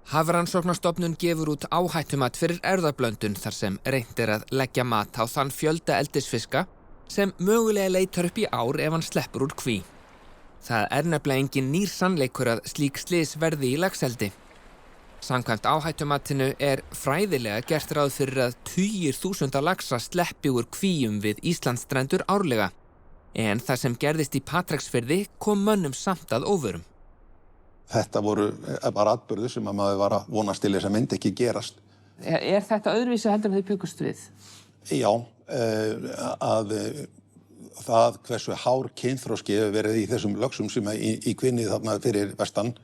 Hafrannsóknastofnun gefur út áhættumat fyrir erfðablöndun þar sem reynt að leggja mat á þann fjölda eldisfiska sem mögulega leitar upp í ár ef hann sleppur úr kví. Það nefnilega engin nýr sannleikur að slík slys verði í laxeldi. Samkvæmt áhættumatinu fræðilega gert ráð fyrir að tugir þúsunda laxa sleppi úr kvíum við Íslandsstrendur árlega. En það sem gerðist í Patreksfirði kom mönnum samt að óvörum. Þetta voru bara atburðir sem maður var að vonast til þess að myndi ekki gerast. Þetta öðruvísi heldur en þau bjuggust við? Já, að það hversu hár kynþroski hefur verið í þessum löxum sem í kvinni þarna fyrir vestan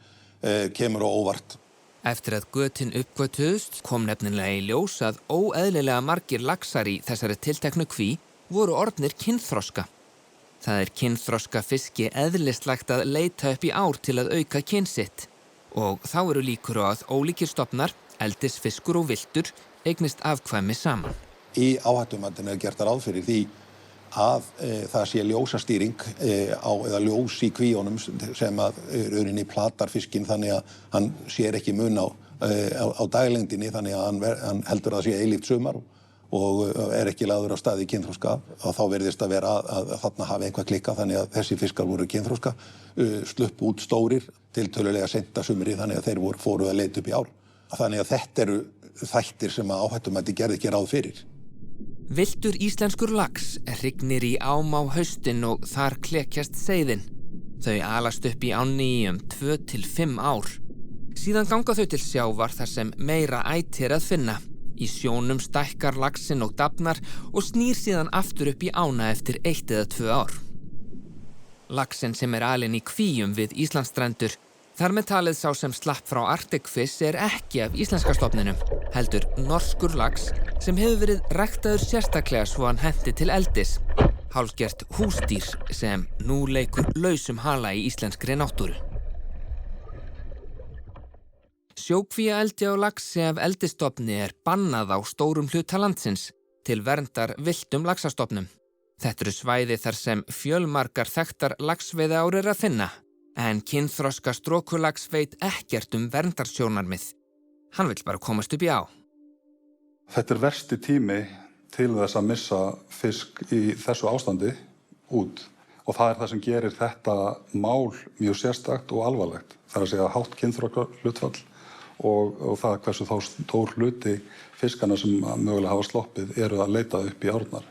kemur á óvart. Eftir að götin uppgötuðust kom nefnilega í ljós að óeðlilega margir laxar í þessari tilteknu kví voru orðnir kynþroska. Það kynþroska fiski eðlislægt að leita upp í ár til að auka kyn sitt og þá eru líkur á að ólíkir stofnar, eldisfiskur og villtur eignist afkvæmi saman. Í áhættumatinu gert ráð fyrir því að það sé ljósastýring eða ljós í kvíunum sem að rauninni platar fiskinn þannig að hann sér ekki mun á daglengdinni þannig að hann heldur að það sé eilíft sumar og ekki lagður á stað í kynþroska og þá virðist að vera að þarna hafi eitthvað klikkað þannig að þessi fiskar voru kynþroska, sluppu út stórir tiltölulega seint að sumri þannig að þeir fóru að leita upp í ár. Þannig að þetta eru þættir sem að áhættumati gerði ekki ráð fyrir. Villtur íslenskur lax hrygnir í ám á haustin og þar klekjast seiðin. Þau alast upp í ánni í 2 til 5 ár. Síðan ganga þau til sjávar þar sem meira æti að finna. Í sjónum stækkar laxinn og dafnar og snýr síðan aftur upp í ána eftir 1 eða 2 ár. Laxinn sem alinn í kvíum við Íslandsstrendur, þar með talið sá sem slapp frá Arctic Fish ekki af íslenska stofninum, heldur norskur lax sem hefur verið ræktaður sérstaklega svo hann henti til eldis. Hálfgert húsdýr sem nú leikur lausum hala í íslenskri náttúru. Sjókvíaeldi á laxi af eldisstofni bannað á stórum hluta landsins til verndar villtum laxastofnum. Þetta eru svæði þar sem fjölmargar þekktar laxveiðiár að finna, en kynþroska strókulax veit ekkert verndarsjónarmið. Hann vill bara komast upp í á. Þetta versti tími til þess að missa fisk í þessu ástandi út og það það sem gerir þetta mál mjög sérstakt og alvarlegt. Það að segja hátt kynþroska hlutfall og það hversu þá stór hluti fiskana sem mögulega hafa sloppið eru að leita upp í árnar.